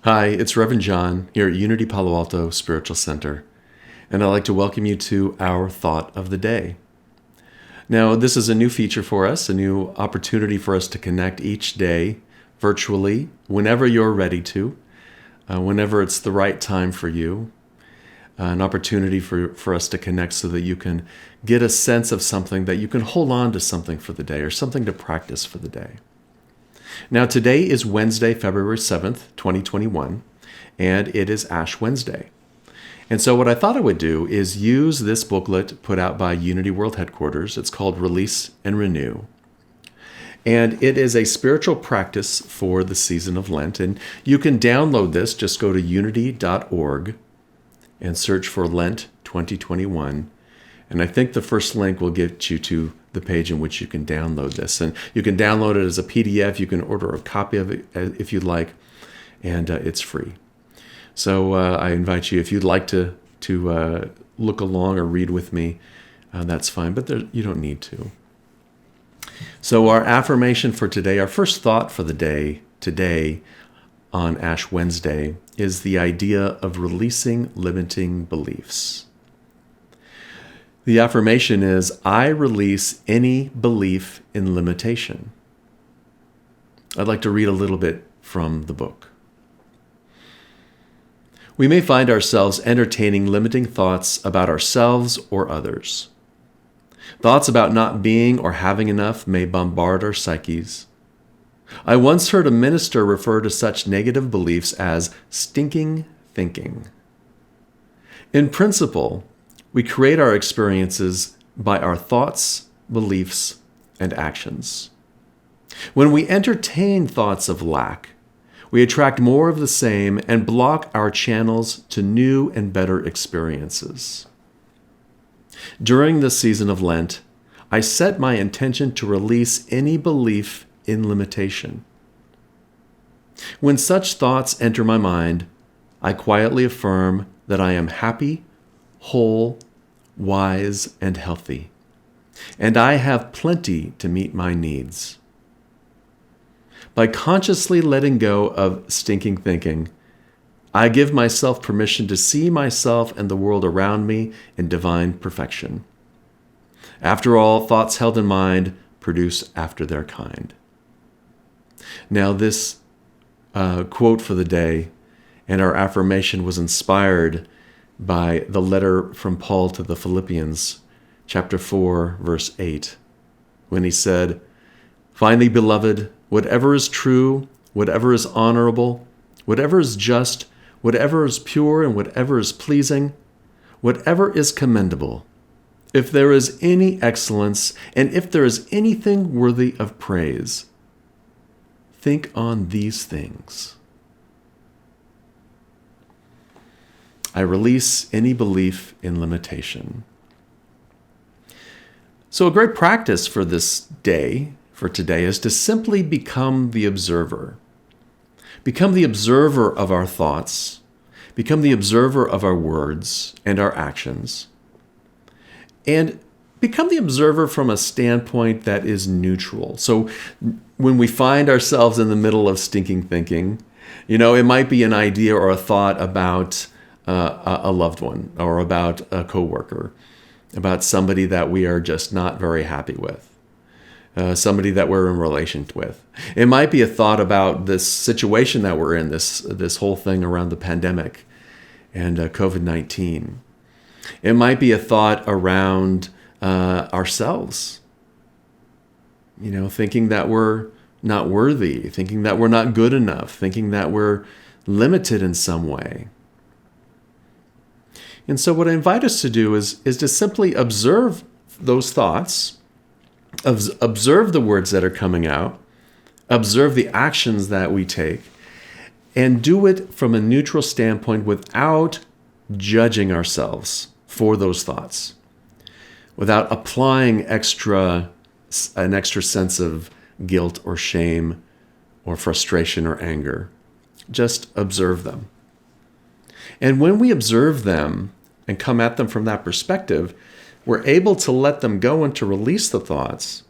Hi, it's Reverend John here at Unity Palo Alto Spiritual Center, and I'd like to welcome you to our Thought of the Day. Now, this is a new feature for us, a new opportunity for us to connect each day virtually, whenever you're ready to, whenever it's the right time for you, an opportunity for us to connect so that you can get a sense of something, that you can hold on to something for the day or something to practice for the day. Now, today is Wednesday, February 7th, 2021, and it is Ash Wednesday. And so what I thought I would do is use this booklet put out by Unity World Headquarters. It's called Release and Renew. And it is a spiritual practice for the season of Lent. And you can download this. Just go to unity.org and search for Lent 2021. And I think the first link will get you to the page in which you can download this. And you can download it as a PDF. You can order a copy of it if you'd like, and it's free. So I invite you, if you'd like to look along or read with me, that's fine, but you don't need to. So our affirmation for today, our first thought for the day today on Ash Wednesday, is the idea of releasing limiting beliefs. The affirmation is, I release any belief in limitation. I'd like to read a little bit from the book. We may find ourselves entertaining limiting thoughts about ourselves or others. Thoughts about not being or having enough may bombard our psyches. I once heard a minister refer to such negative beliefs as stinking thinking. In principle, we create our experiences by our thoughts, beliefs, and actions. When we entertain thoughts of lack, we attract more of the same and block our channels to new and better experiences. During the season of Lent, I set my intention to release any belief in limitation. When such thoughts enter my mind, I quietly affirm that I am happy, whole, wise, and healthy, and I have plenty to meet my needs. By consciously letting go of stinking thinking, I give myself permission to see myself and the world around me in divine perfection. After all, thoughts held in mind produce after their kind. Now, this quote for the day and our affirmation was inspired by the letter from Paul to the Philippians, chapter 4, verse 8, when he said, Finally, beloved, whatever is true, whatever is honorable, whatever is just, whatever is pure, and whatever is pleasing, whatever is commendable, if there is any excellence, and if there is anything worthy of praise, think on these things. I release any belief in limitation. So a great practice for this day, for today, is to simply become the observer. Become the observer of our thoughts. Become the observer of our words and our actions. And become the observer from a standpoint that is neutral. So when we find ourselves in the middle of stinking thinking, it might be an idea or a thought about a loved one or about a coworker, about somebody that we are just not very happy with, somebody that we're in relation with. It might be a thought about this situation that we're in, this whole thing around the pandemic and COVID-19. It might be a thought around ourselves, thinking that we're not worthy, thinking that we're not good enough, thinking that we're limited in some way. And so what I invite us to do is to simply observe those thoughts, observe the words that are coming out, observe the actions that we take, and do it from a neutral standpoint without judging ourselves for those thoughts, without applying an extra sense of guilt or shame or frustration or anger. Just observe them. And when we observe them and come at them from that perspective, we're able to let them go and to release the thoughts.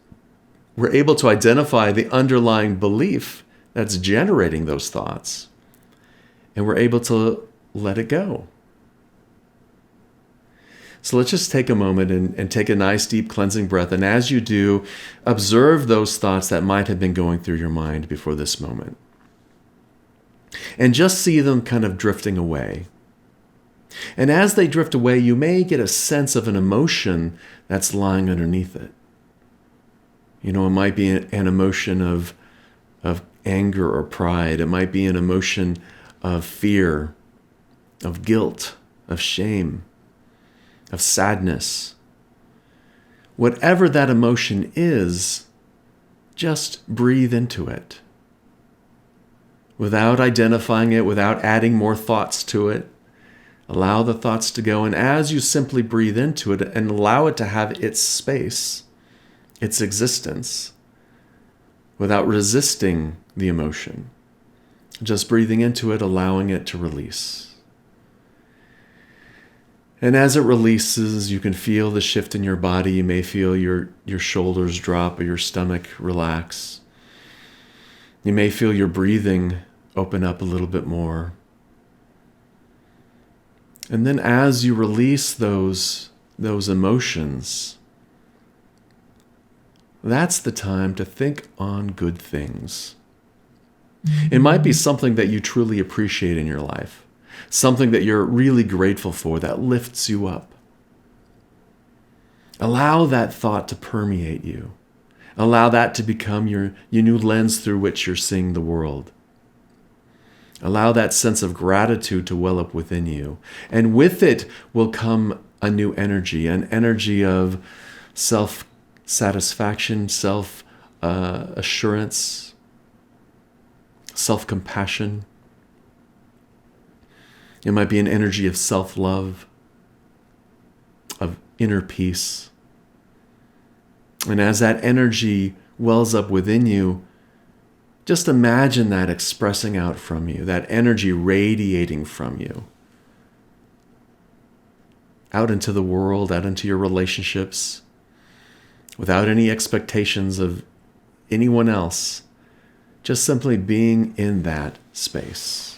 We're able to identify the underlying belief that's generating those thoughts. and we're able to let it go. So let's just take a moment and take a nice deep cleansing breath. And as you do, observe those thoughts that might have been going through your mind before this moment. And just see them kind of drifting away. And as they drift away, you may get a sense of an emotion that's lying underneath it. It might be an emotion of anger or pride. It might be an emotion of fear, of guilt, of shame, of sadness. Whatever that emotion is, just breathe into it. Without identifying it, without adding more thoughts to it, allow the thoughts to go. And as you simply breathe into it and allow it to have its space, its existence, without resisting the emotion, just breathing into it, allowing it to release. And as it releases, you can feel the shift in your body. You may feel your shoulders drop or your stomach relax. You may feel your breathing open up a little bit more. And then as you release those emotions, that's the time to think on good things. It might be something that you truly appreciate in your life. Something that you're really grateful for that lifts you up. Allow that thought to permeate you. Allow that to become your new lens through which you're seeing the world. Allow that sense of gratitude to well up within you. And with it will come a new energy, an energy of self-satisfaction, self-assurance, self-compassion. It might be an energy of self-love, of inner peace. And as that energy wells up within you, just imagine that expressing out from you, that energy radiating from you, out into the world, out into your relationships, without any expectations of anyone else, just simply being in that space.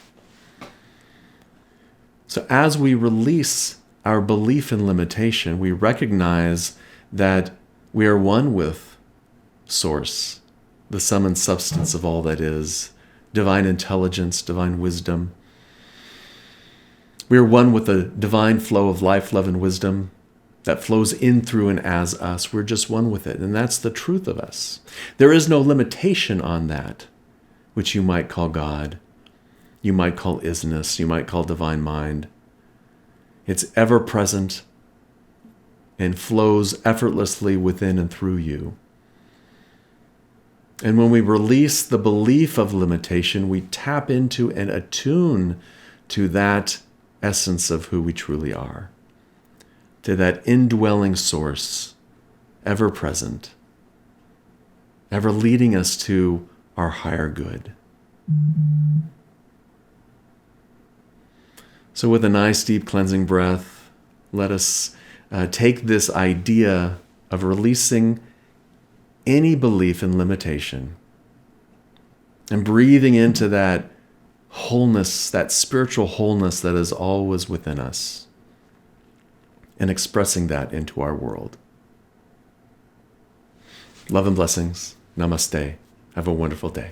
So as we release our belief in limitation, we recognize that we are one with Source, the sum and substance of all that is, divine intelligence, divine wisdom. We are one with the divine flow of life, love, and wisdom that flows in, through, and as us. We're just one with it, and that's the truth of us. There is no limitation on that, which you might call God. You might call isness, you might call divine mind. It's ever present and flows effortlessly within and through you. And when we release the belief of limitation, we tap into and attune to that essence of who we truly are, to that indwelling Source, ever present, ever leading us to our higher good. So with a nice deep cleansing breath, let us take this idea of releasing any belief in limitation and breathing into that wholeness, that spiritual wholeness that is always within us, and expressing that into our world. Love and blessings. Namaste. Have a wonderful day.